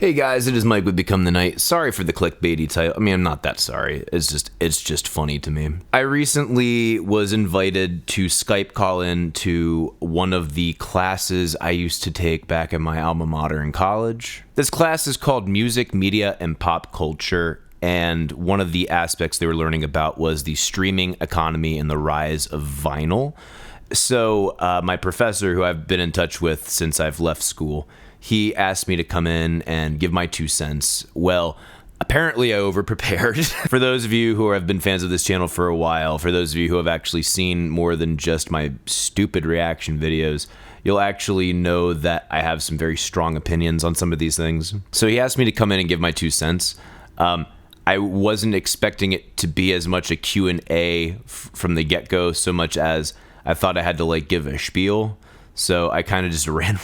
Hey guys, it is Mike with Become the Night. Sorry for the clickbaity title. I mean, I'm not that sorry. It's just funny to me. I recently was invited to Skype call in to one of the classes I used to take back in my alma mater in college. This class is called Music, Media, and Pop Culture. And one of the aspects they were learning about was the streaming economy and the rise of vinyl. So my professor, who I've been in touch with since I've left school, he asked me to come in and give my 2 cents. Well, apparently I overprepared. For those of you who have been fans of this channel for a while, for those of you who have actually seen more than just my stupid reaction videos, you'll actually know that I have some very strong opinions on some of these things. So he asked me to come in and give my 2 cents. I wasn't expecting it to be as much a Q&A from the get-go, so much as I thought I had to give a spiel. So I kind of just ran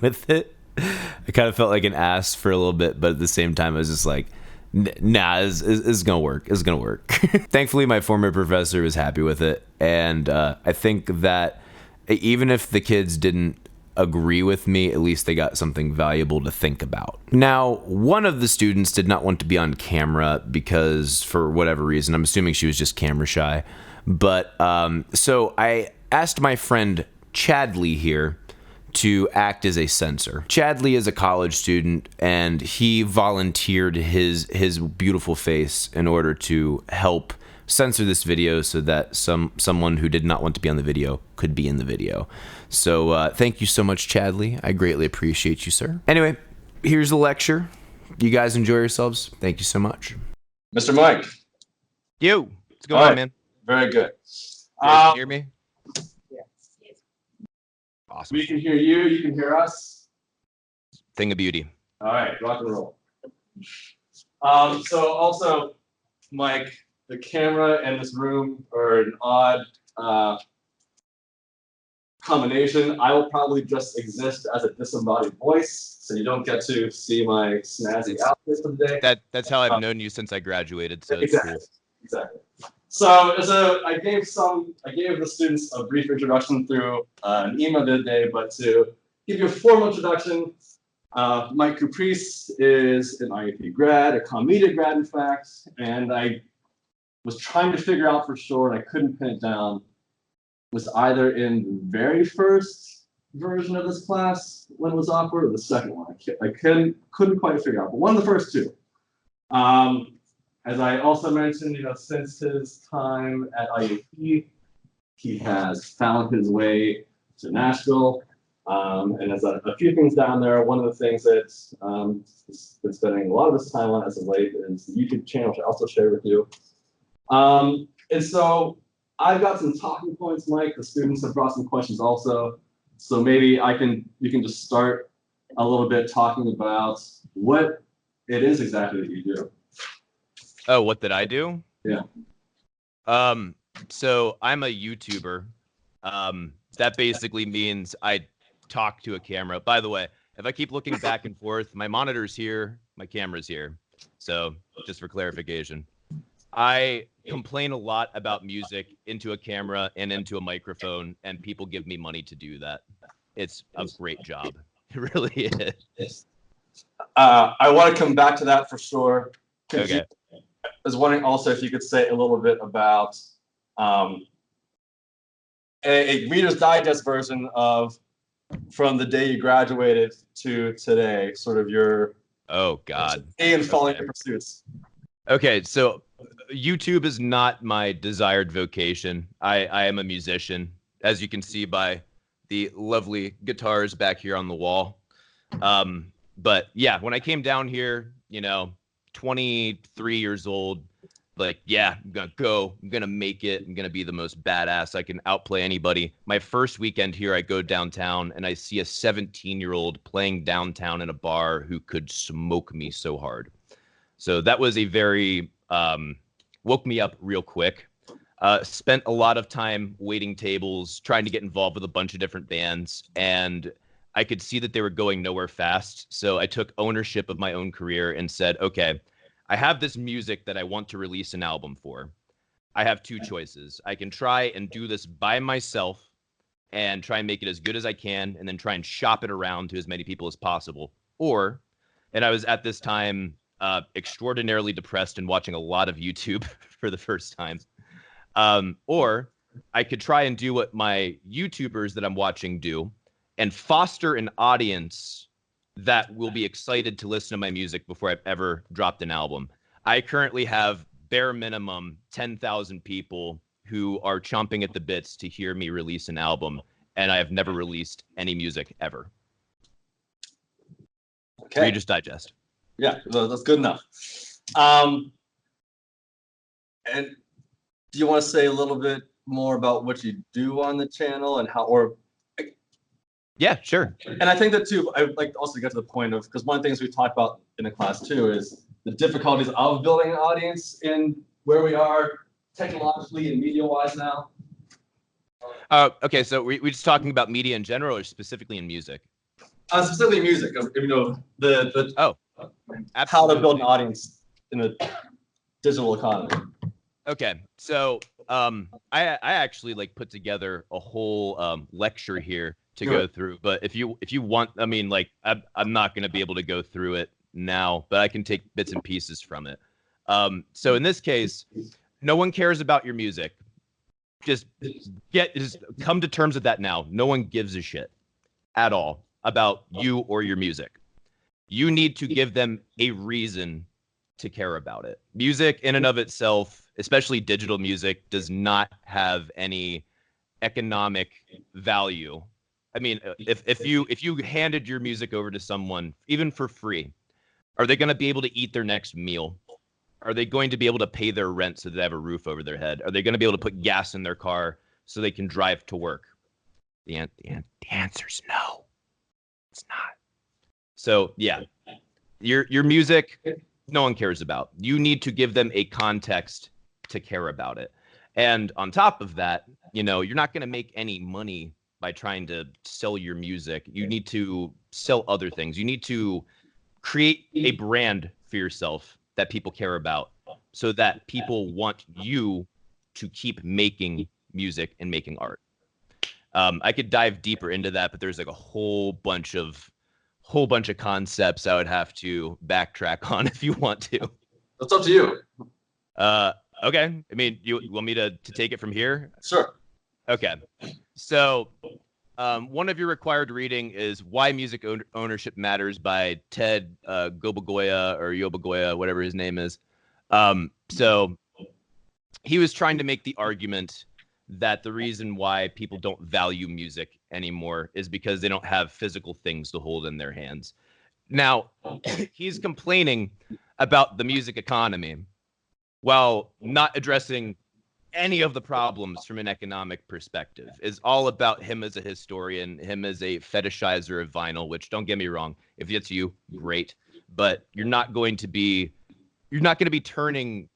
with it. I kind of felt like an ass for a little bit, but at the same time, I was just like, nah, it's gonna work. It's gonna work. Thankfully, my former professor was happy with it, and I think that even if the kids didn't agree with me, at least they got something valuable to think about. Now, one of the students did not want to be on camera because, for whatever reason, I'm assuming she was just camera shy. But so I asked my friend Chadley here to act as a censor. Chadley is a college student, and he volunteered his beautiful face in order to help censor this video so that someone who did not want to be on the video could be in the video. So thank you so much, Chadley. I greatly appreciate you, sir. Anyway, here's the lecture. You guys enjoy yourselves. Thank you so much. Mr. Mike. Yo, what's going on, man? Very good. You guys hear me? Awesome. We can hear you. You can hear us. Thing of beauty. All right, rock and roll. So also, Mike, the camera and this room are an odd combination. I will probably just exist as a disembodied voice, so you don't get to see my snazzy outfit for the day. That's how I've known you since I graduated. So exactly. It's cool. Exactly. So I gave the students a brief introduction through an email the other day, but to give you a formal introduction, Mike Caprice is an IUP grad, a commedia grad, in fact, and I was trying to figure out for sure, and I couldn't pin it down, was either in the very first version of this class when it was awkward, or the second one. I couldn't quite figure out, but one of the first two. As I also mentioned, since his time at IUP, he has found his way to Nashville, and there's a few things down there. One of the things that he's been spending a lot of his time on as of late is the YouTube channel, which I also share with you. And so I've got some talking points, Mike. The students have brought some questions also. So maybe you can just start a little bit talking about what it is exactly that you do. Oh, what did I do? Yeah. So I'm a YouTuber. That basically means I talk to a camera. By the way, if I keep looking back and forth, my monitor's here, my camera's here. So just for clarification, I complain a lot about music into a camera and into a microphone, and people give me money to do that. It's a great job. It really is. I want to come back to that for sure. Okay. I was wondering also if you could say a little bit about a Reader's Digest version of from the day you graduated to today, sort of your and following your pursuits. Okay, so YouTube is not my desired vocation. I am a musician, as you can see by the lovely guitars back here on the wall. But yeah, when I came down here, 23 years old, I'm gonna make it. I'm gonna be the most badass. I can outplay anybody. My first weekend here, I go downtown and I see a 17-year-old playing downtown in a bar who could smoke me so hard. So that was a very, woke me up real quick. Spent a lot of time waiting tables, trying to get involved with a bunch of different bands, and I could see that they were going nowhere fast. So I took ownership of my own career and said, okay, I have this music that I want to release an album for. I have two choices. I can try and do this by myself and try and make it as good as I can, and then try and shop it around to as many people as possible. Or And I was at this time extraordinarily depressed and watching a lot of YouTube for the first time. Or I could try and do what my YouTubers that I'm watching do and foster an audience that will be excited to listen to my music before I've ever dropped an album. I currently have bare minimum 10,000 people who are chomping at the bits to hear me release an album, and I have never released any music ever. Okay. Reader's Digest. Yeah, that's good enough. And do you want to say a little bit more about what you do on the channel and how, or? Yeah, sure. And I think that too, I would like also to get to the point of, because one of the things we talked about in the class too is the difficulties of building an audience in where we are technologically and media-wise now. Okay, so we're just talking about media in general or specifically in music? Specifically music, you know, how to build an audience in a digital economy. Okay, so I actually like put together a whole lecture here to go through, but if you want, I mean, like I'm not going to be able to go through it now, but I can take bits and pieces from it. So in this case, no one cares about your music. Just come to terms with that now. No one gives a shit at all about you or your music. You need to give them a reason to care about it. Music in and of itself, especially digital music, does not have any economic value. I mean, if you handed your music over to someone, even for free, are they going to be able to eat their next meal? Are they going to be able to pay their rent so they have a roof over their head? Are they going to be able to put gas in their car so they can drive to work? The answer's no. It's not. So yeah, your music, no one cares about. You need to give them a context to care about it. And on top of that, you know, you're not going to make any money by trying to sell your music. You need to sell other things. You need to create a brand for yourself that people care about so that people want you to keep making music and making art. I could dive deeper into that, but there's like a whole bunch of concepts I would have to backtrack on if you want to. That's up to you. Okay. I mean, you want me to take it from here? Sure. Okay. So one of your required reading is Why Music Ownership Matters by Ted Gobagoya or Yobagoya, whatever his name is. So he was trying to make the argument that the reason why people don't value music anymore is because they don't have physical things to hold in their hands. Now, he's complaining about the music economy while not addressing any of the problems from an economic perspective. Is all about him as a historian, him as a fetishizer of vinyl, which, don't get me wrong, if it's you, great, but you're not going to be turning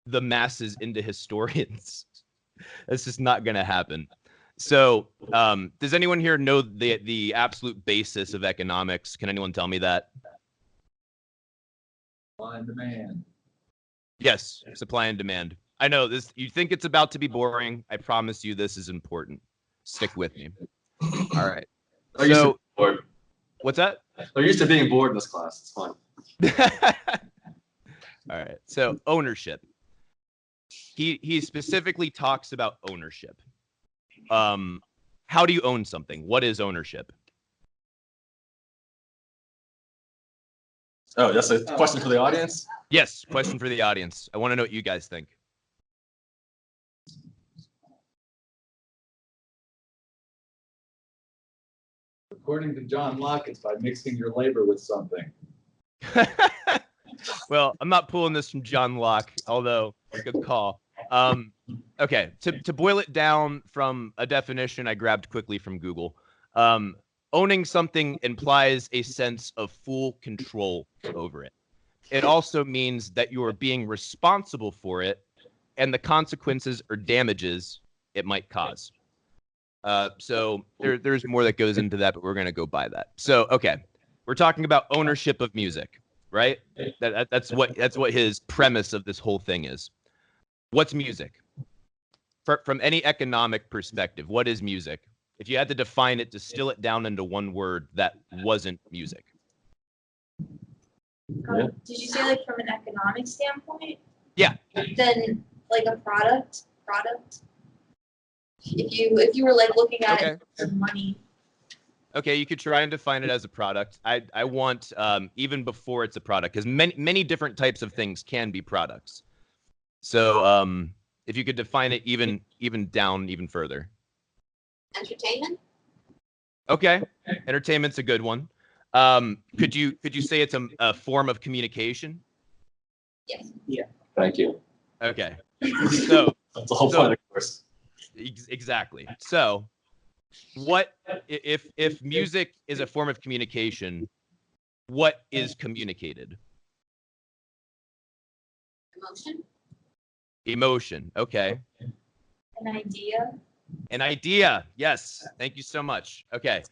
the masses into historians. That's just not going to happen. So does anyone here know the absolute basis of economics? Can anyone tell me that? Supply and demand. Yes, supply and demand. I know this. You think it's about to be boring. I promise you this is important. Stick with me. All right. So, what's that? They're used to being bored in this class. It's fun. All right. So ownership. He specifically talks about ownership. How do you own something? What is ownership? Oh, that's a question for the audience? Yes, question for the audience. I want to know what you guys think. According to John Locke, it's by mixing your labor with something. Well, I'm not pulling this from John Locke, although good call. Okay, to boil it down from a definition I grabbed quickly from Google, owning something implies a sense of full control over it. It also means that you are being responsible for it and the consequences or damages it might cause. So there's more that goes into that, but we're going to go by that. So, okay, we're talking about ownership of music, right? That's what his premise of this whole thing is. What's music? From any economic perspective, what is music? If you had to define it, distill it down into one word that wasn't music. Yeah. Did you say like from an economic standpoint? Yeah. Then like a product. If you were like looking at it for money. Okay, you could try and define it as a product. I want even before it's a product, because many different types of things can be products. So if you could define it even down even further. Entertainment. Okay, entertainment's a good one. Could you say it's a form of communication? Yes. Yeah. Thank you. Okay, so That's the whole point, of course. Exactly. So, what if music is a form of communication? What is communicated? Emotion. Emotion. Okay. An idea. An idea. Yes. Thank you so much. Okay.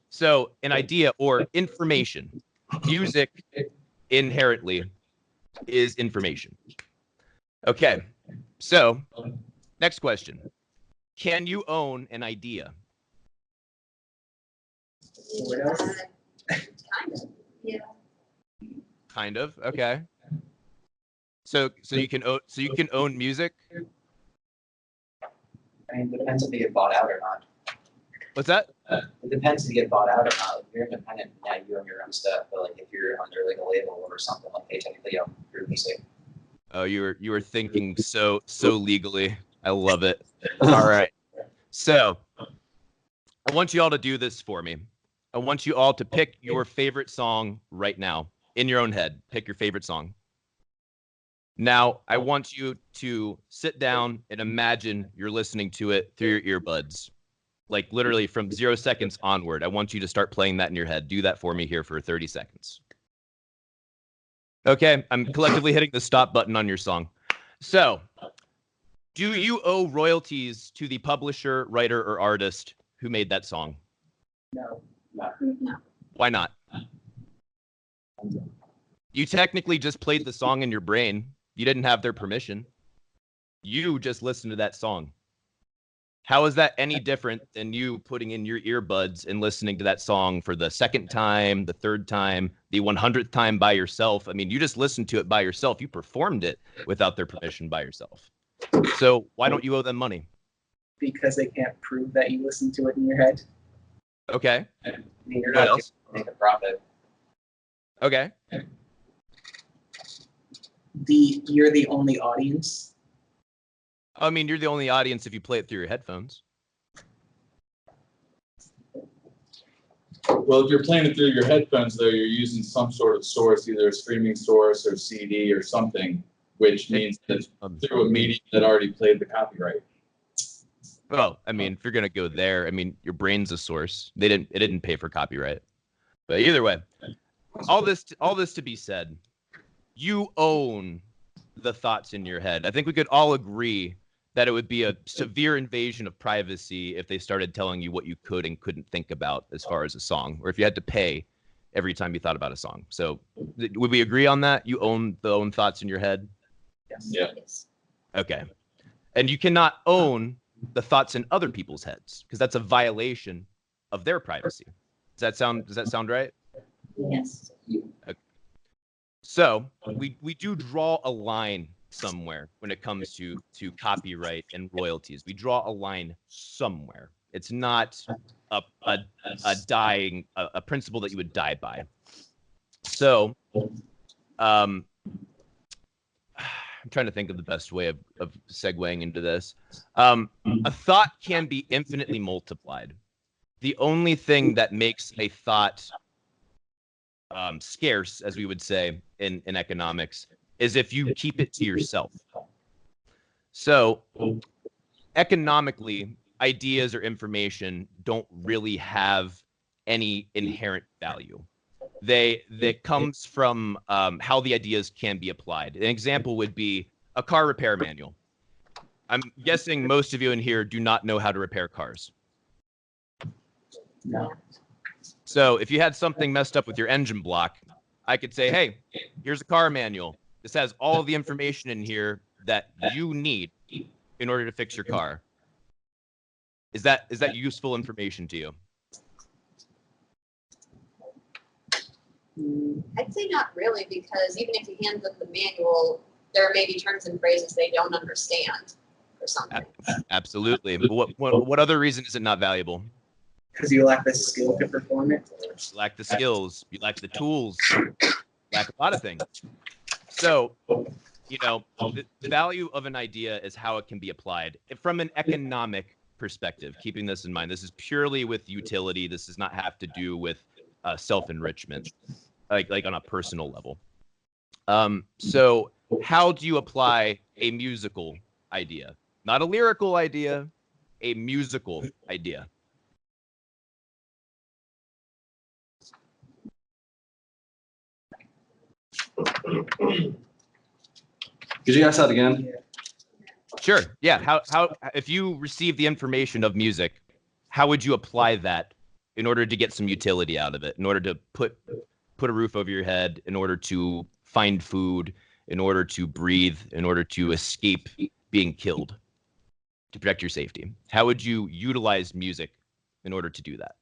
So, an idea or information. Music inherently is information. Okay. So, next question. Can you own an idea? Kind of. Yeah. Kind of. Okay. So you can own music. I mean, it depends if they get bought out or not. What's that? It depends if you get bought out or not. Like, if you're independent, yeah, you own your own stuff. But like, if you're under like a label or something, like they technically own your music. Oh, you were thinking so legally. I love it. All right. So I want you all to do this for me. I want you all to pick your favorite song right now in your own head. Pick your favorite song. Now, I want you to sit down and imagine you're listening to it through your earbuds. Like literally from 0 seconds onward. I want you to start playing that in your head. Do that for me here for 30 seconds. Okay, I'm collectively hitting the stop button on your song. So, do you owe royalties to the publisher, writer, or artist who made that song? No. No. Why not? You technically just played the song in your brain. You didn't have their permission. You just listened to that song. How is that any different than you putting in your earbuds and listening to that song for the second time, the third time, the 100th time by yourself? I mean, you just listened to it by yourself. You performed it without their permission by yourself. So why don't you owe them money? Because they can't prove that you listened to it in your head. Okay. I mean, you're What not else? going to make a profit. Okay. You're the only audience. I mean, you're the only audience if you play it through your headphones. Well, if you're playing it through your headphones, though, you're using some sort of source, either a streaming source or CD or something, which means that it's through a medium that already played the copyright. Well, I mean, if you're gonna go there, I mean, your brain's a source. It didn't pay for copyright. But either way, all this to be said, you own the thoughts in your head. I think we could all agree that it would be a severe invasion of privacy if they started telling you what you could and couldn't think about as far as a song, or if you had to pay every time you thought about a song. So would we agree on that? You own the own thoughts in your head? Yes. Yeah. Yes. Okay. And you cannot own the thoughts in other people's heads because that's a violation of their privacy. Does that sound right? Yes. Okay. So we do draw a line somewhere when it comes to copyright and royalties. We draw a line somewhere. It's not a principle that you would die by. So I'm trying to think of the best way of segueing into this. A thought can be infinitely multiplied. The only thing that makes a thought scarce, as we would say in economics, is if you keep it to yourself. So economically, ideas or information don't really have any inherent value. That comes from how the ideas can be applied. An example would be a car repair manual. I'm guessing most of you in here do not know how to repair cars. No. So if you had something messed up with your engine block, I could say, hey, here's a car manual. This has all the information in here that you need in order to fix your car. Is that useful information to you? I'd say not really, because even if you hand them the manual, there may be terms and phrases they don't understand or something. Absolutely. What other reason is it not valuable? Because you lack the skill to perform it. You lack the skills, you lack the tools, you lack a lot of things. So, the value of an idea is how it can be applied from an economic perspective. Keeping this in mind, this is purely with utility. This does not have to do with self-enrichment, like on a personal level. So how do you apply a musical idea? Not a lyrical idea, a musical idea. Could you ask that again? Sure. Yeah. How if you receive the information of music, how would you apply that in order to get some utility out of it, in order to put a roof over your head, in order to find food, in order to breathe, in order to escape being killed, to protect your safety? How would you utilize music in order to do that?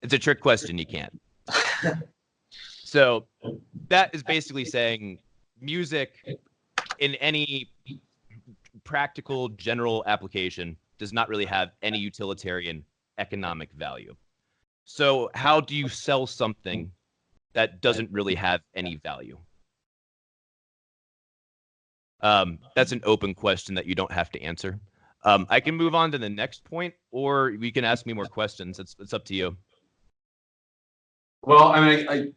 It's a trick question. You can't. So that is basically saying music in any practical general application does not really have any utilitarian economic value. So how do you sell something that doesn't really have any value? That's an open question that you don't have to answer. I can move on to the next point, or you can ask me more questions. It's up to you. Well, I mean,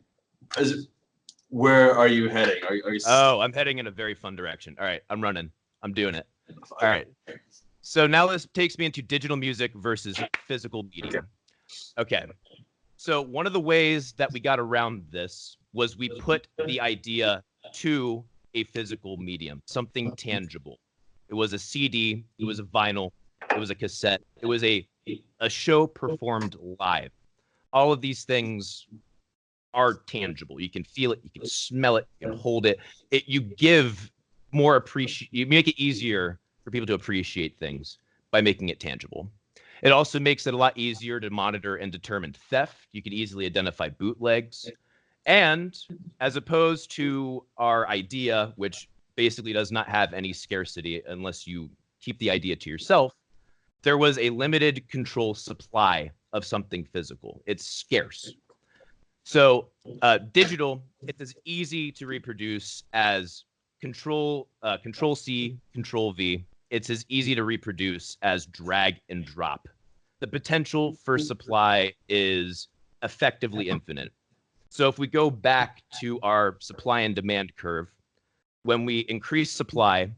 where are you heading? Are you? Oh, I'm heading in a very fun direction. All right, I'm running. I'm doing it. All right. So now this takes me into digital music versus physical media. Okay. So one of the ways that we got around this was we put the idea to a physical medium, something tangible. It was a CD, it was a vinyl, it was a cassette, it was a show performed live. All of these things are tangible. You can feel it, you can smell it, you can hold it. You give more you make it easier for people to appreciate things by making it tangible. It also makes it a lot easier to monitor and determine theft. You can easily identify bootlegs. And as opposed to our idea, which basically does not have any scarcity unless you keep the idea to yourself, there was a limited control supply of something physical. It's scarce. So digital, it's as easy to reproduce as Control C, Control V. It's as easy to reproduce as drag and drop. The potential for supply is effectively infinite. So if we go back to our supply and demand curve, when we increase supply,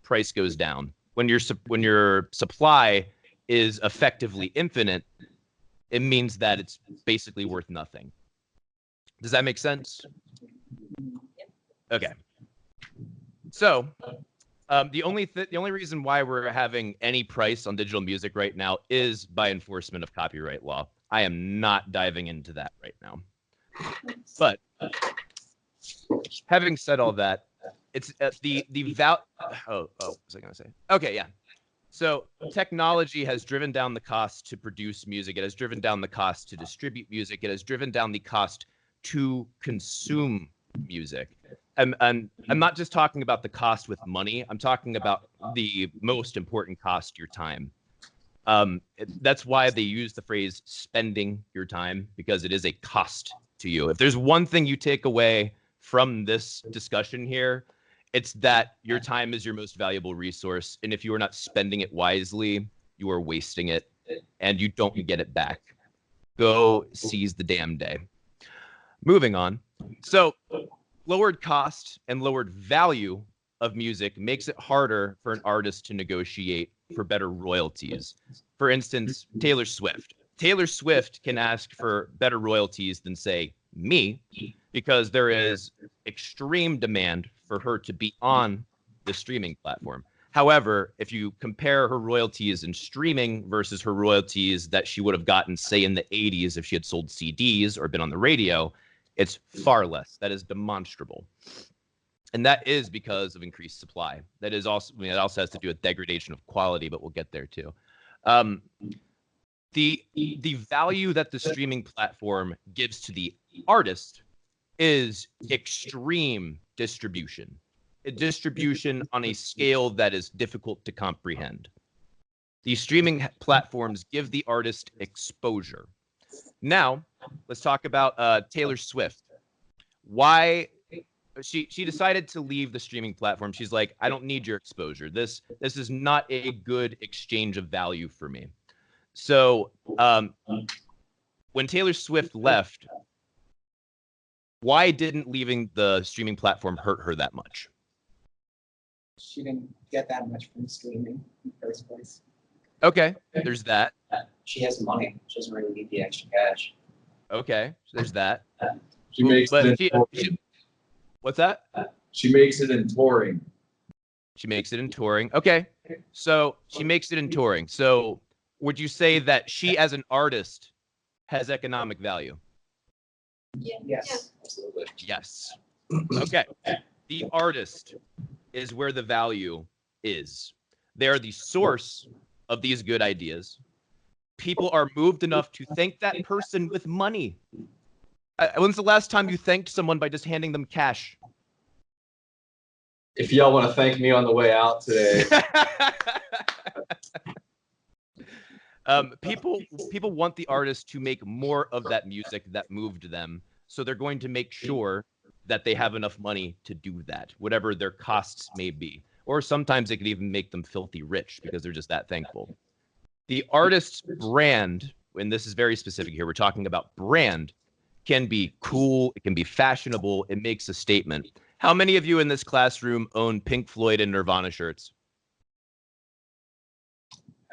price goes down. When your supply is effectively infinite, it means that it's basically worth nothing. Does that make sense? Okay. So the only reason why we're having any price on digital music right now is by enforcement of copyright law. I am not diving into that right now. But having said all that, it's the what was I going to say? Okay, yeah. So technology has driven down the cost to produce music. It has driven down the cost to distribute music. It has driven down the cost to consume music. And I'm not just talking about the cost with money. I'm talking about the most important cost, your time. That's why they use the phrase spending your time, because it is a cost to you. If there's one thing you take away from this discussion here, it's that your time is your most valuable resource. And if you are not spending it wisely, you are wasting it and you don't get it back. Go seize the damn day. Moving on. So lowered cost and lowered value of music makes it harder for an artist to negotiate for better royalties. For instance, Taylor Swift. Taylor Swift can ask for better royalties than, say, me, because there is extreme demand for her to be on the streaming platform. However, if you compare her royalties in streaming versus her royalties that she would have gotten, say, in the 80s if she had sold CDs or been on the radio, it's far less. That is demonstrable. And that is because of increased supply. That is also, it also has to do with degradation of quality, but we'll get there too. the value that the streaming platform gives to the artist is extreme distribution. A distribution on a scale that is difficult to comprehend. These streaming platforms give the artist exposure. Now, let's talk about Taylor Swift. Why she decided to leave the streaming platform. She's like, I don't need your exposure. This is not a good exchange of value for me. So when Taylor Swift left, why didn't leaving the streaming platform hurt her that much? She didn't get that much from streaming in the first place. Okay, there's that. She has money. She doesn't really need the extra cash. Okay, so there's that. She makes But it in what's that? she makes it in touring. She makes it in touring. Okay, so she makes it in touring. So would you say that she, as an artist, has economic value? Yeah. Yes. Absolutely. Yes. Okay. The artist is where the value is. They are the source of these good ideas. People are moved enough to thank that person with money. When's the last time you thanked someone by just handing them cash? If y'all want to thank me on the way out today, People want the artist to make more of that music that moved them, so they're going to make sure that they have enough money to do that, whatever their costs may be. Or sometimes it could even make them filthy rich because they're just that thankful. The artist's brand, and this is very specific here, we're talking about brand, can be cool, it can be fashionable, it makes a statement. How many of you in this classroom own Pink Floyd and Nirvana shirts?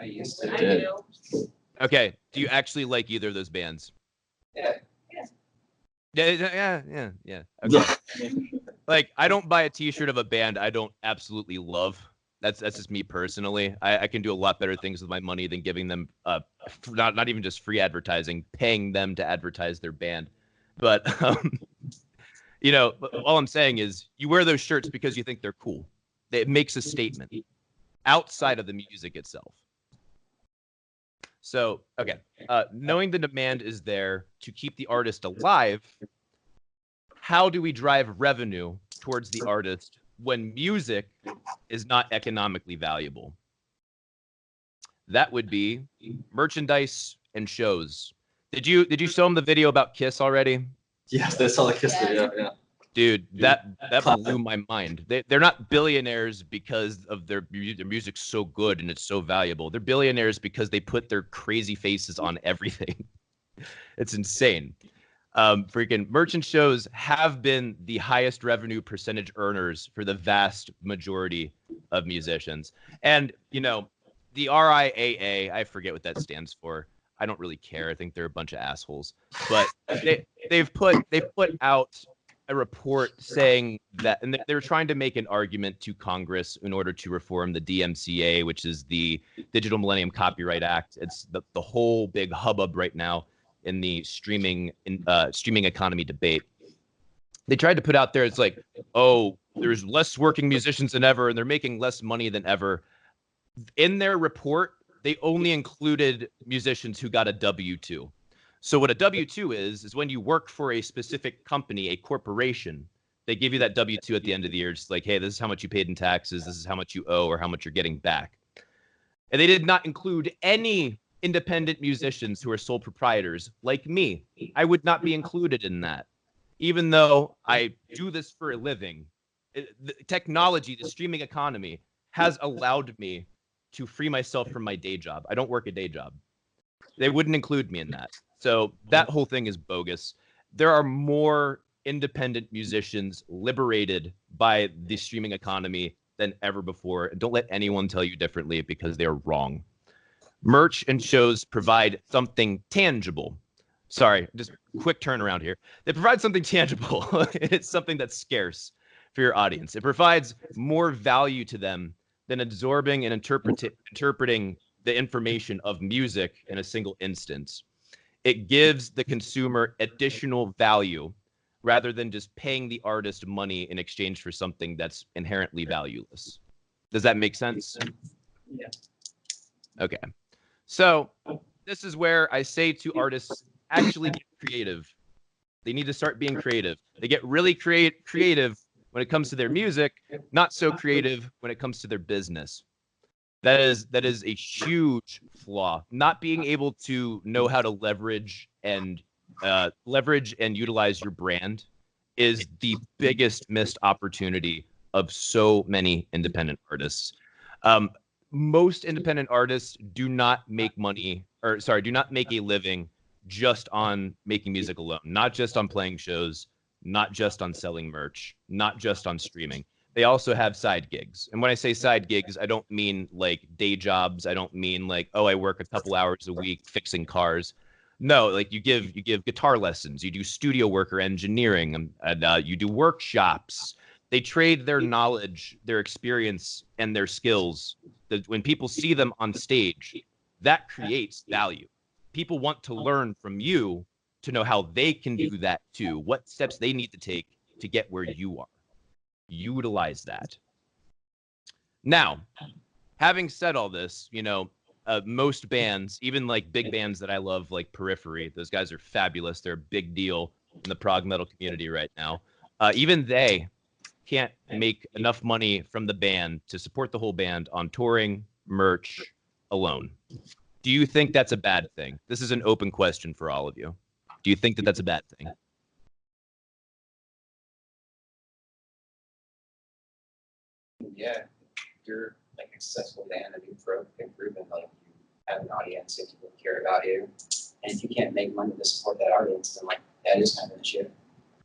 I used to. I do. Okay, do you actually like either of those bands? Yeah. Yeah. Okay. Like, I don't buy a t-shirt of a band I don't absolutely love. That's just me personally. I can do a lot better things with my money than giving them not even just free advertising, paying them to advertise their band. But you know, all I'm saying is you wear those shirts because you think they're cool. It makes a statement outside of the music itself. So, okay, knowing the demand is there to keep the artist alive, how do we drive revenue towards the artist when music is not economically valuable? That would be merchandise and shows. Did you show them the video about Kiss already? yes, they saw the Kiss video. Yeah. Dude, that blew my mind. They're not billionaires because of their music's so good and it's so valuable. They're billionaires because they put their crazy faces on everything. It's insane. Freaking merchant shows have been the highest revenue percentage earners for the vast majority of musicians. And, you know, the RIAA, I forget what that stands for. I don't really care. I think they're a bunch of assholes. But they've put out a report saying that, and they're trying to make an argument to Congress in order to reform the DMCA, which is the Digital Millennium Copyright Act. It's the whole big hubbub right now in the streaming economy debate. They tried to put out there, it's like, oh, there's less working musicians than ever, and they're making less money than ever. In their report, they only included musicians who got a W-2. So what a W-2 is when you work for a specific company, a corporation. They give you that W-2 at the end of the year, just like, hey, this is how much you paid in taxes, this is how much you owe, or how much you're getting back. And they did not include any independent musicians who are sole proprietors like me. I would not be included in that. Even though I do this for a living, the technology, the streaming economy has allowed me to free myself from my day job. I don't work a day job. They wouldn't include me in that. So that whole thing is bogus. There are more independent musicians liberated by the streaming economy than ever before. And don't let anyone tell you differently because they're wrong. Merch and shows provide something tangible. Sorry, just quick turnaround here. They provide something tangible. It's something that's scarce for your audience. It provides more value to them than absorbing and interpreting the information of music in a single instance. It gives the consumer additional value rather than just paying the artist money in exchange for something that's inherently valueless. Does that make sense? Yeah. Okay. So this is where I say to artists, actually get creative. They need to start being creative. They get really creative when it comes to their music, not so creative when it comes to their business. That is a huge flaw. Not being able to know how to leverage and utilize your brand is the biggest missed opportunity of so many independent artists. Most independent artists do not make money, or sorry, do not make a living just on making music alone, not just on playing shows, not just on selling merch, not just on streaming. They also have side gigs. And when I say side gigs, I don't mean like day jobs. I don't mean like, oh, I work a couple hours a week fixing cars. No, like you give guitar lessons, you do studio work or engineering, and you do workshops. They trade their knowledge, their experience, and their skills. When people see them on stage, that creates value. People want to learn from you to know how they can do that too, what steps they need to take to get where you are. Utilize that. Now, having said all this, most bands, even like big bands that I love, like Periphery, those guys are fabulous. They're a big deal in the prog metal community right now. Even they can't make enough money from the band to support the whole band on touring, merch alone. Do you think that's a bad thing? This is an open question for all of you. Do you think that that's a bad thing? Yeah, if you're like a successful band and you've proven like you have an audience, if people care about you, and if you can't make money to support that audience, then like that is kind of an issue.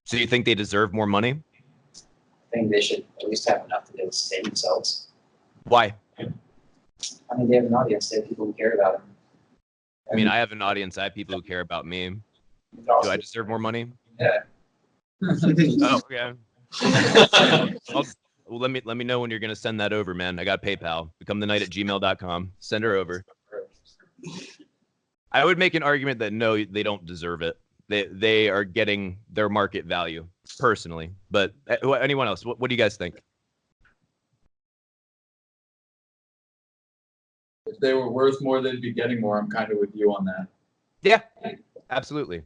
So you think they deserve more money? I think they should at least have enough to be able to sustain themselves. Why? I mean, they have an audience, they have people who care about them. I mean, I have an audience. I have people who care about me. Do I deserve more money? Yeah. Oh, yeah. Well, let me know when you're gonna send that over, man. I got PayPal. BecomeTheNight@gmail.com. Send her over. I would make an argument that no, they don't deserve it. They are getting their market value personally. But anyone else? What do you guys think? If they were worth more, they'd be getting more. I'm kind of with you on that. Yeah, absolutely.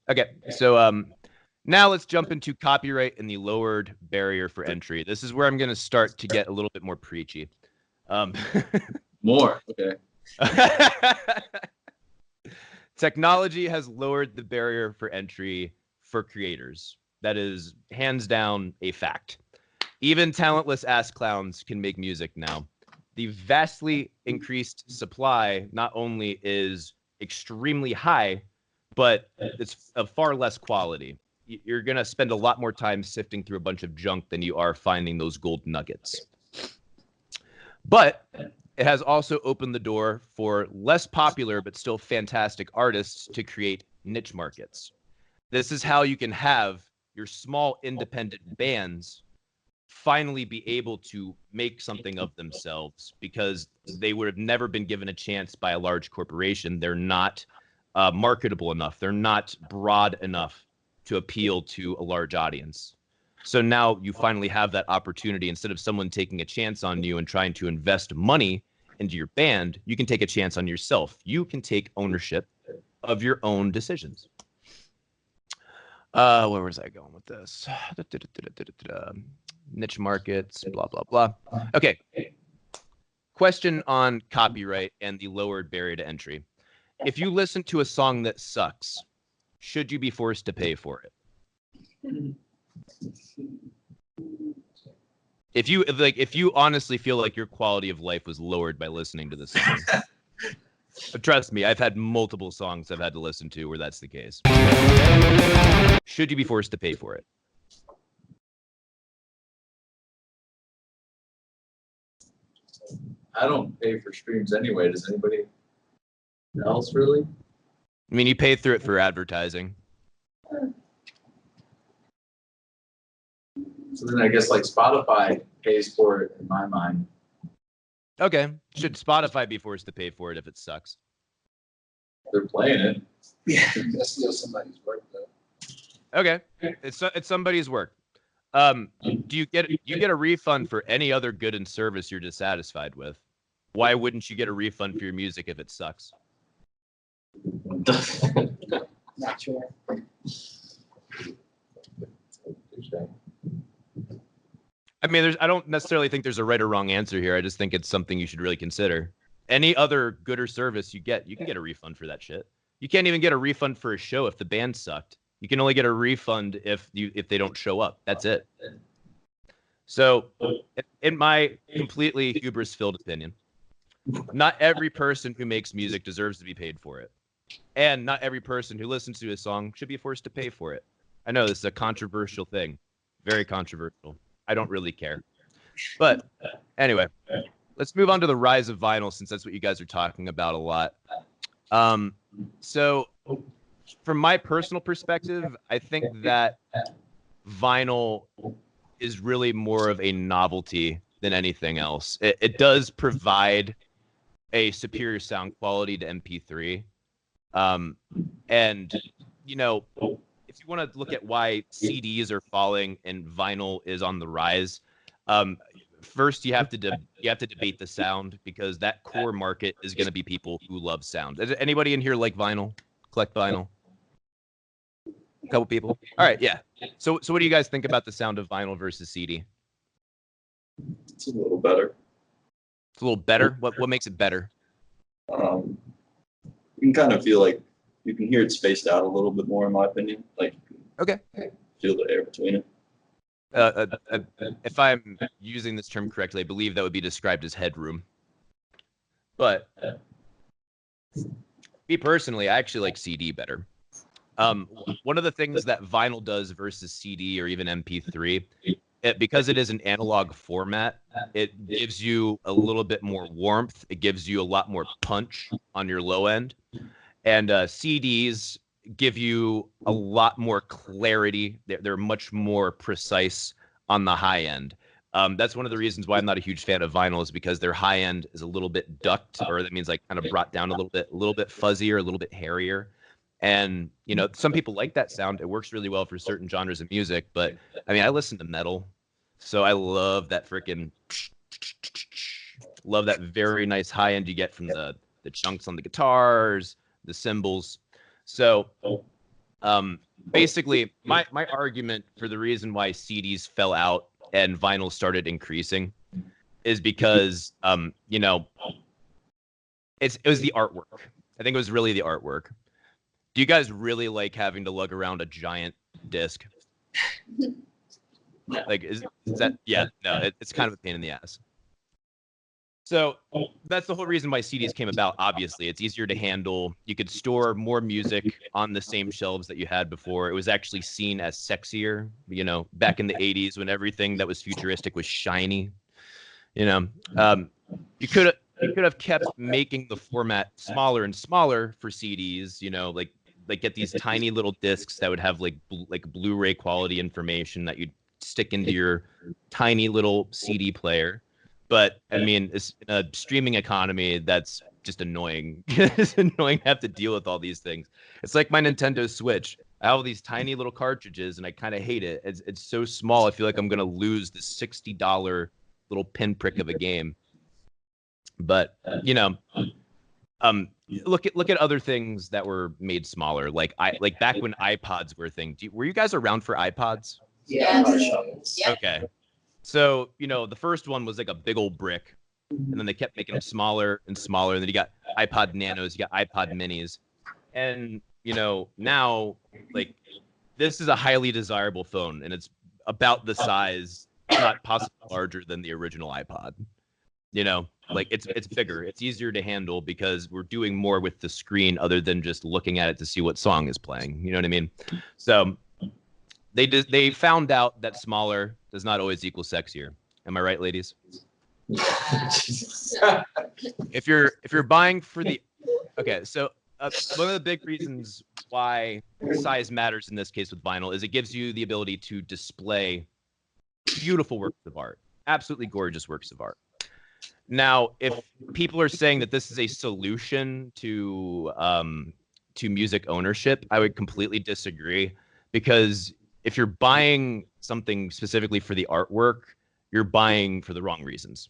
Okay, so now let's jump into copyright and the lowered barrier for entry. This is where I'm going to start to get a little bit more preachy. More, okay. Technology has lowered the barrier for entry for creators. That is hands down a fact. Even talentless ass clowns can make music now. The vastly increased supply not only is extremely high, but it's of far less quality. You're going to spend a lot more time sifting through a bunch of junk than you are finding those gold nuggets. But it has also opened the door for less popular but still fantastic artists to create niche markets. This is how you can have your small independent bands finally be able to make something of themselves because they would have never been given a chance by a large corporation. They're not marketable enough. They're not broad enough to appeal to a large audience. So now you finally have that opportunity. Instead of someone taking a chance on you and trying to invest money into your band, you can take a chance on yourself. You can take ownership of your own decisions. Where was I going with this? Niche markets, blah, blah, blah. Okay. Question on copyright and the lowered barrier to entry. If you listen to a song that sucks, should you be forced to pay for it? If you honestly feel like your quality of life was lowered by listening to this song. But trust me, I've had multiple songs I've had to listen to where that's the case. Should you be forced to pay for it? I don't pay for streams anyway. Does anybody else really? I mean, you pay through it for advertising. So then I guess like Spotify pays for it in my mind. Okay. Should Spotify be forced to pay for it if it sucks? They're playing it. Yeah, that's still somebody's work though. Okay. It's somebody's work. Do you get a refund for any other good and service you're dissatisfied with? Why wouldn't you get a refund for your music if it sucks? Not sure. I mean, I don't necessarily think there's a right or wrong answer here. I just think it's something you should really consider. Any other good or service you can get a refund for that shit. You can't even get a refund for a show if the band sucked. You can only get a refund if they don't show up. That's it. So, in my completely hubris-filled opinion, not every person who makes music deserves to be paid for it. And not every person who listens to a song should be forced to pay for it. I know this is a controversial thing. Very controversial. I don't really care. But anyway, let's move on to the rise of vinyl, since that's what you guys are talking about a lot. So from my personal perspective, I think that vinyl is really more of a novelty than anything else. It does provide a superior sound quality to MP3. And, you know, if you want to look at why CDs are falling and vinyl is on the rise, first you have to debate the sound, because that core market is going to be people who love sound. Does anybody in here like vinyl? Collect vinyl? A couple people. All right, yeah. So what do you guys think about the sound of vinyl versus CD? It's a little better. It's a little better. What makes it better? You can kind of feel like you can hear it spaced out a little bit more, in my opinion. Like, Okay. feel the air between it. If I'm using this term correctly, I believe that would be described as headroom. But me personally, I actually like CD better. One of the things that vinyl does versus CD or even MP3, because it is an analog format, it gives you a little bit more warmth. It gives you a lot more punch on your low end. And CDs give you a lot more clarity. They're much more precise on the high end. That's one of the reasons why I'm not a huge fan of vinyl, is because their high end is a little bit ducked, or that means like kind of brought down a little bit fuzzier, a little bit hairier. And, you know, some people like that sound. It works really well for certain genres of music. But I mean, I listen to metal, so I love that freaking, love that very nice high end you get from the chunks on the guitars, the cymbals. So basically, my argument for the reason why CDs fell out and vinyl started increasing is because, you know, it was the artwork. I think it was really the artwork. Do you guys really like having to lug around a giant disc? Like, is that, yeah, no, it's kind of a pain in the ass. So that's the whole reason why CDs came about. Obviously, it's easier to handle. You could store more music on the same shelves that you had before. It was actually seen as sexier, you know, back in the 80s when everything that was futuristic was shiny. You know, you could have kept making the format smaller and smaller for CDs, you know, like get these tiny little discs that would have like Blu-ray quality information that you'd stick into your tiny little CD player. But I mean, it's in a streaming economy, that's just annoying. It's annoying to have to deal with all these things. It's like my Nintendo Switch. I have all these tiny little cartridges, and I kind of hate it. It's so small. I feel like I'm gonna lose this $60 little pinprick of a game. But you know, look at other things that were made smaller. Like back when iPods were a thing. Were you guys around for iPods? Yes. Yeah. Okay. So, you know, the first one was like a big old brick, and then they kept making them smaller and smaller. And then you got iPod Nanos, you got iPod Minis. And, you know, now, like, this is a highly desirable phone, and it's about the size, not possibly larger than the original iPod. You know, like it's bigger, it's easier to handle because we're doing more with the screen other than just looking at it to see what song is playing. You know what I mean? So they found out that smaller does not always equal sexier. Am I right, ladies? If you're buying for the, okay, so one of the big reasons why size matters in this case with vinyl is it gives you the ability to display beautiful works of art, absolutely gorgeous works of art. Now, if people are saying that this is a solution to music ownership, I would completely disagree, because if you're buying something specifically for the artwork, you're buying for the wrong reasons.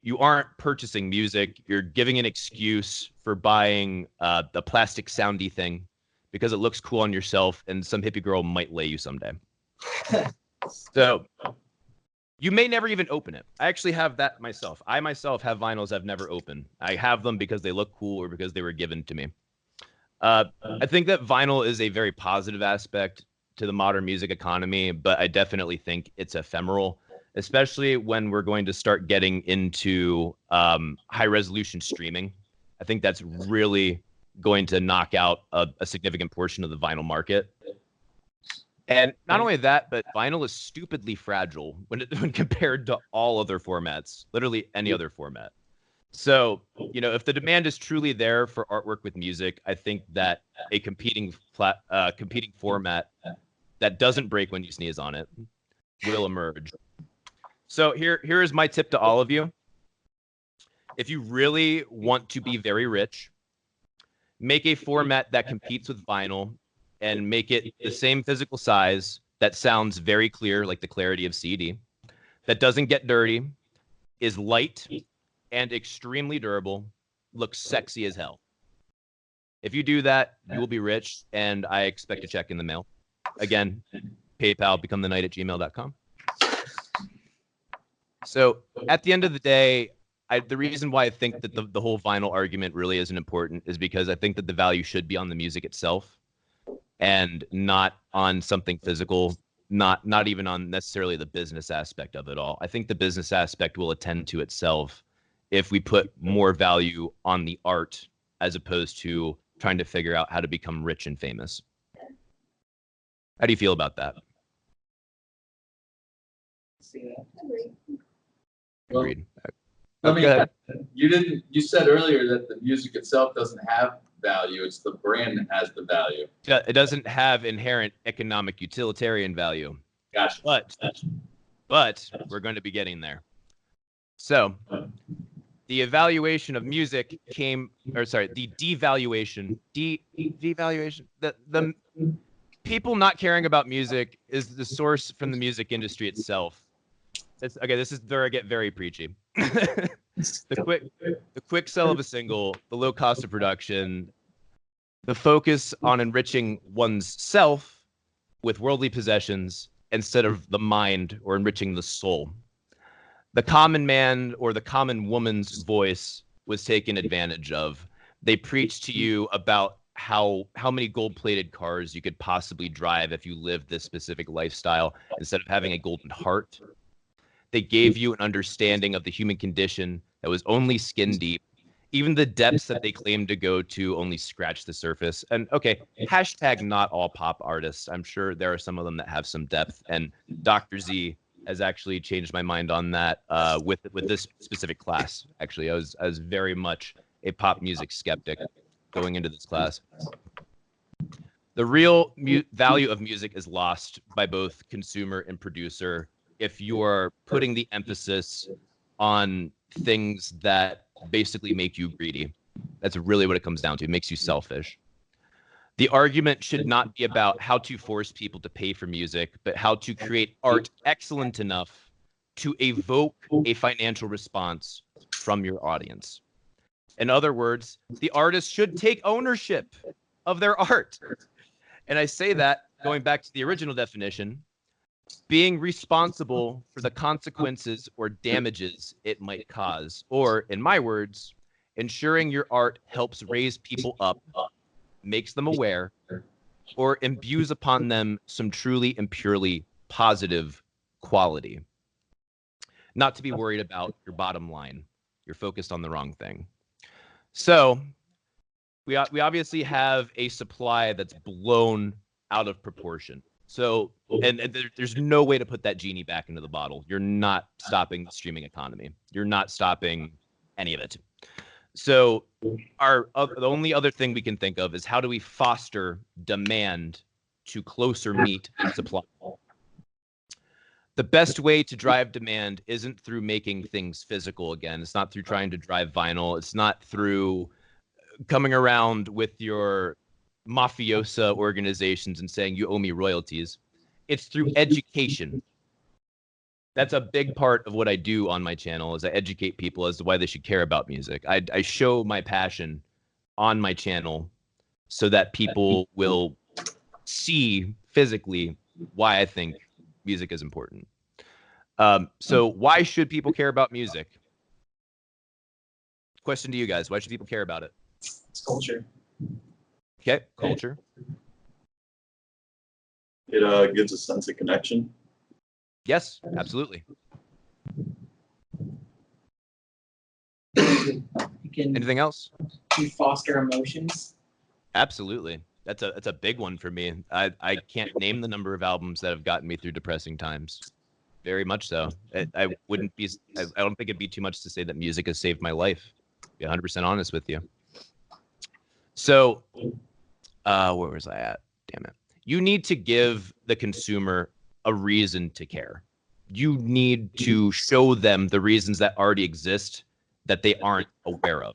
you aren't purchasing music. You're giving an excuse for buying the plastic soundy thing because it looks cool on yourself, and some hippie girl might lay you someday. So you may never even open it. I actually have that myself. I myself have vinyls I've never opened. I have them because they look cool or because they were given to me. I think that vinyl is a very positive aspect to the modern music economy, but I definitely think it's ephemeral, especially when we're going to start getting into high resolution streaming. I think that's really going to knock out a significant portion of the vinyl market. And not only that, but vinyl is stupidly fragile when compared to all other formats, literally any other format. So, you know, if the demand is truly there for artwork with music, I think that a competing format that doesn't break when you sneeze on it will emerge. So here is my tip to all of you. If you really want to be very rich, make a format that competes with vinyl and make it the same physical size that sounds very clear, like the clarity of CD, that doesn't get dirty, is light and extremely durable, looks sexy as hell. If you do that, you will be rich, and I expect a check in the mail. Again, PayPal, becometheknight@gmail.com. So at the end of the day, the reason why I think that the whole vinyl argument really isn't important is because I think that the value should be on the music itself and not on something physical, not even on necessarily the business aspect of it all. I think the business aspect will attend to itself if we put more value on the art as opposed to trying to figure out how to become rich and famous. How do you feel about that? See that? Agree. Agreed. I mean, Go ahead. you said earlier that the music itself doesn't have value. It's the brand that has the value. It doesn't have inherent economic utilitarian value, Gotcha. but we're going to be getting there. So the evaluation of music the devaluation, the people not caring about music is the source from the music industry itself. This is where I get very preachy. The quick sell of a single, the low cost of production, the focus on enriching one's self with worldly possessions instead of the mind or enriching the soul. The common man or the common woman's voice was taken advantage of. They preached to you about how many gold-plated cars you could possibly drive if you lived this specific lifestyle instead of having a golden heart. They gave you an understanding of the human condition that was only skin deep. Even the depths that they claimed to go to only scratch the surface. And okay, hashtag not all pop artists. I'm sure there are some of them that have some depth. And Dr. Z has actually changed my mind on that with this specific class. Actually, I was very much a pop music skeptic going into this class. The real value of music is lost by both consumer and producer if you're putting the emphasis on things that basically make you greedy. That's really what it comes down to. It makes you selfish. The argument should not be about how to force people to pay for music, but how to create art excellent enough to evoke a financial response from your audience. In other words, the artist should take ownership of their art. And I say that going back to the original definition, being responsible for the consequences or damages it might cause, or in my words, ensuring your art helps raise people up, makes them aware, or imbues upon them some truly and purely positive quality. Not to be worried about your bottom line. You're focused on the wrong thing. So we obviously have a supply that's blown out of proportion. So, and there's no way to put that genie back into the bottle. You're not stopping the streaming economy. You're not stopping any of it. So the only other thing we can think of is how do we foster demand to closer meet supply? The best way to drive demand isn't through making things physical again. It's not through trying to drive vinyl. It's not through coming around with your mafiosa organizations and saying you owe me royalties. It's through education. That's a big part of what I do on my channel is I educate people as to why they should care about music. I show my passion on my channel so that people will see physically why I think music is important. So why should people care about music? Question to you guys. Why should people care about it? It's culture. Okay, culture. It gives a sense of connection. Yes, absolutely. You can Anything else? you foster emotions. Absolutely. That's a big one for me. I can't name the number of albums that have gotten me through depressing times. Very much so. I wouldn't be. I don't think it'd be too much to say that music has saved my life. To be 100% honest with you. So, where was I at? Damn it. You need to give the consumer a reason to care. You need to show them the reasons that already exist that they aren't aware of.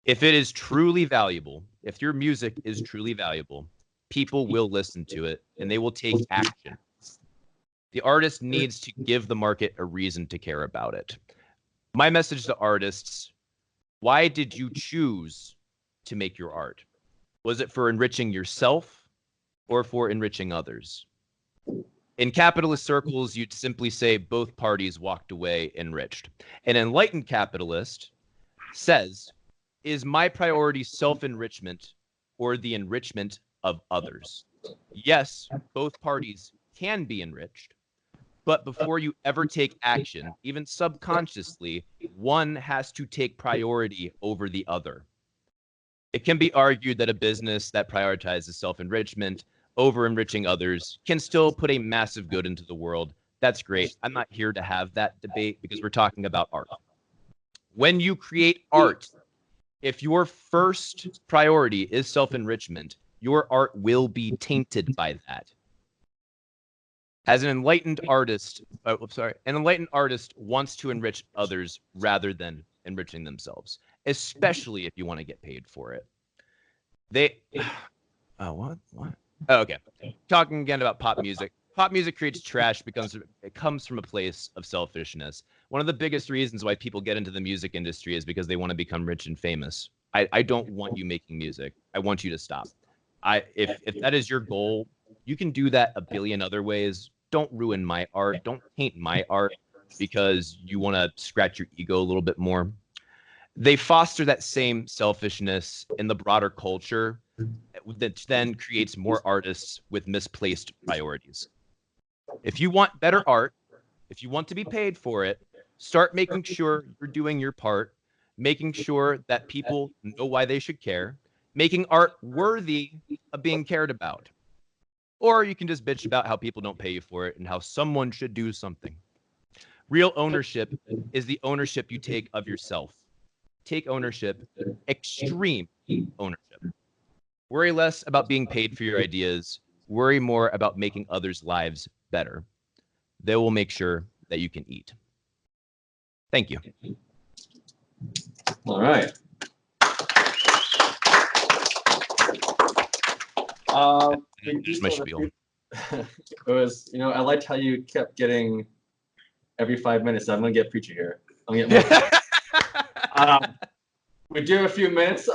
If it is truly valuable, if your music is truly valuable, people will listen to it and they will take action. The artist needs to give the market a reason to care about it. My message to artists, why did you choose to make your art? Was it for enriching yourself or for enriching others? In capitalist circles, you'd simply say both parties walked away enriched. An enlightened capitalist says, is my priority self-enrichment or the enrichment of others? Yes, both parties can be enriched, but before you ever take action, even subconsciously, one has to take priority over the other. It can be argued that a business that prioritizes self-enrichment over enriching others can still put a massive good into the world. That's great. I'm not here to have that debate because we're talking about art. When you create art, if your first priority is self-enrichment, your art will be tainted by that. As an enlightened artist, an enlightened artist wants to enrich others rather than enriching themselves, especially if you want to get paid for it. What? Oh, okay. Talking again about pop music. Pop music creates trash because it comes from a place of selfishness. One of the biggest reasons why people get into the music industry is because they want to become rich and famous. I don't want you making music. I want you to stop. If that is your goal, you can do that a billion other ways. Don't ruin my art. Don't paint my art because you want to scratch your ego a little bit more. They foster that same selfishness in the broader culture that then creates more artists with misplaced priorities. If you want better art, if you want to be paid for it, start making sure you're doing your part, making sure that people know why they should care, making art worthy of being cared about. Or you can just bitch about how people don't pay you for it and how someone should do something. Real ownership is the ownership you take of yourself. Take ownership, extreme ownership. Worry less about being paid for your ideas. Worry more about making others' lives better. They will make sure that you can eat. Thank you. All right. Just my spiel. It was, I liked how you kept getting every 5 minutes. I'm gonna get preachy here. I'm gonna get more. We do a few minutes,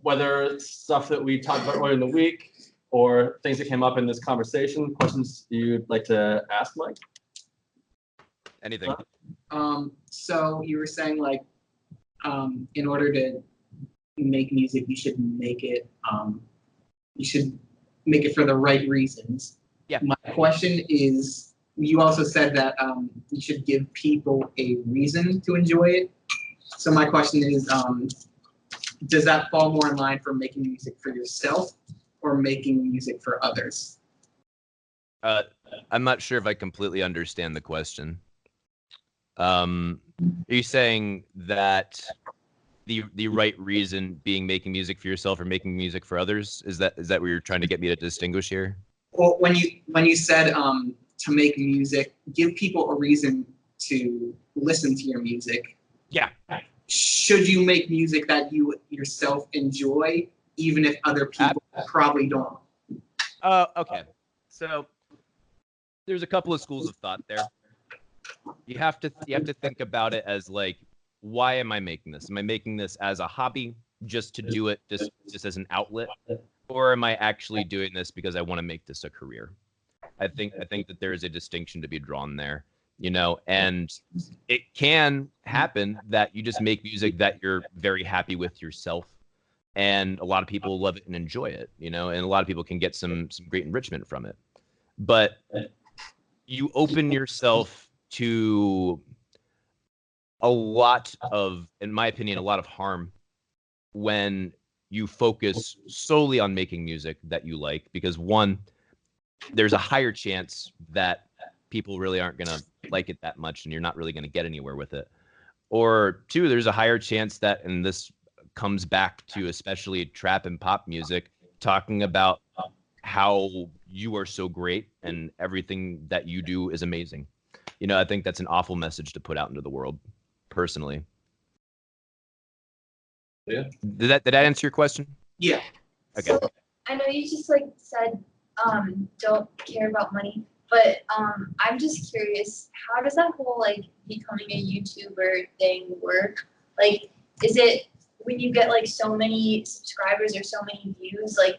whether it's stuff that we talked about earlier in the week or things that came up in this conversation. Questions you'd like to ask, Mike? Anything. So you were saying in order to make music, you should make it for the right reasons. Yeah. My question is, you also said that you should give people a reason to enjoy it. So my question is, does that fall more in line for making music for yourself or making music for others? I'm not sure if I completely understand the question. Are you saying that the right reason being making music for yourself or making music for others? Is that what you're trying to get me to distinguish here? Well, when you said to make music, give people a reason to listen to your music. Yeah. Should you make music that you yourself enjoy, even if other people probably don't? Okay. So there's a couple of schools of thought there. You have to think about it as like, why am I making this? Am I making this as a hobby, just to do it, just as an outlet, or am I actually doing this because I want to make this a career? I think that there is a distinction to be drawn there, you know, and it can happen that you just make music that you're very happy with yourself, and a lot of people love it and enjoy it, you know, and a lot of people can get some great enrichment from it. But you open yourself to a lot of, in my opinion, a lot of harm when you focus solely on making music that you like, because one, there's a higher chance that people really aren't going to like it that much and you're not really going to get anywhere with it. Or two, there's a higher chance that, and this comes back to especially trap and pop music, talking about how you are so great and everything that you do is amazing. You know, I think that's an awful message to put out into the world, personally. Yeah. Did that answer your question? Yeah. Okay. So, I know you just like said don't care about money, but I'm just curious, how does that whole like becoming a YouTuber thing work? Like, is it when you get like so many subscribers or so many views, like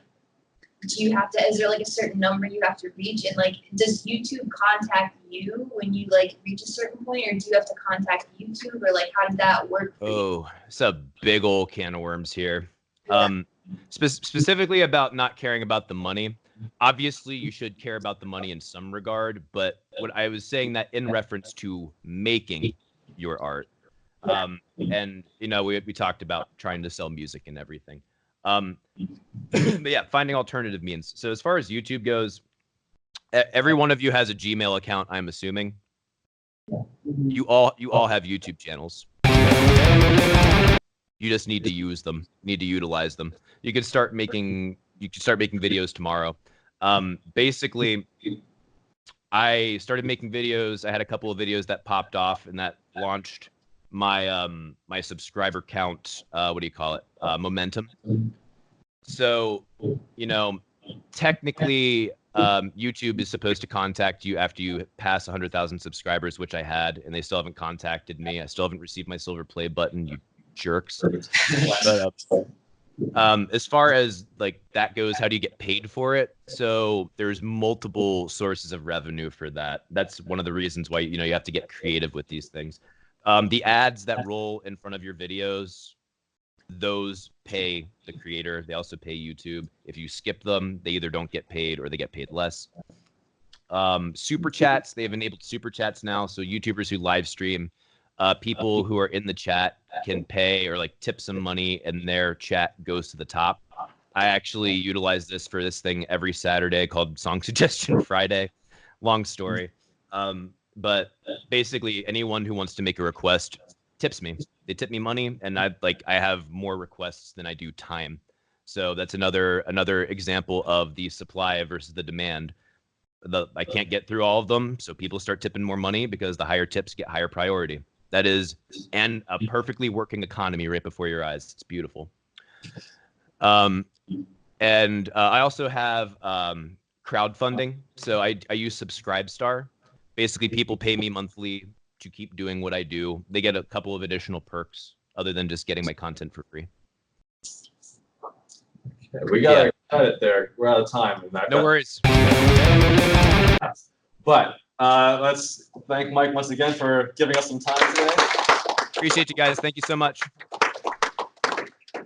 do you have to, is there like a certain number you have to reach, and like does YouTube contact you when you like reach a certain point, or do you have to contact YouTube, or like how did that work for you? Oh, it's a big old can of worms here. Yeah. Specifically about not caring about the money. Obviously, you should care about the money in some regard, but what I was saying that in reference to making your art. And you know, we talked about trying to sell music and everything. But yeah, finding alternative means. So as far as YouTube goes, every one of you has a Gmail account, I'm assuming. You all have YouTube channels. You just need to use them, need to utilize them. You can start making videos tomorrow. Basically, I started making videos. I had a couple of videos that popped off and that launched my my subscriber count, what do you call it? Momentum. So, you know, technically, YouTube is supposed to contact you after you pass 100,000 subscribers, which I had, and they still haven't contacted me. I still haven't received my silver play button, you jerks. But, as far as like that goes, how do you get paid for it? So there's multiple sources of revenue for that. That's one of the reasons why, you know, you have to get creative with these things. The ads that roll in front of your videos, those pay the creator. They also pay YouTube. If you skip them, they either don't get paid or they get paid less. Super chats, they've enabled super chats now. So YouTubers who live stream, people who are in the chat can pay or like tip some money and their chat goes to the top. I actually utilize this for this thing every Saturday called Song Suggestion Friday. Long story. But basically anyone who wants to make a request tips me. They tip me money, and I have more requests than I do time. So that's another example of the supply versus the demand. I can't get through all of them, so people start tipping more money because the higher tips get higher priority. That is, and a perfectly working economy right before your eyes. It's beautiful. And I also have crowdfunding. So I use Subscribestar. Basically, people pay me monthly to keep doing what I do. They get a couple of additional perks other than just getting my content for free. Okay, we gotta cut it there. We're out of time. No worries. But let's thank Mike once again for giving us some time today. Appreciate you guys. Thank you so much.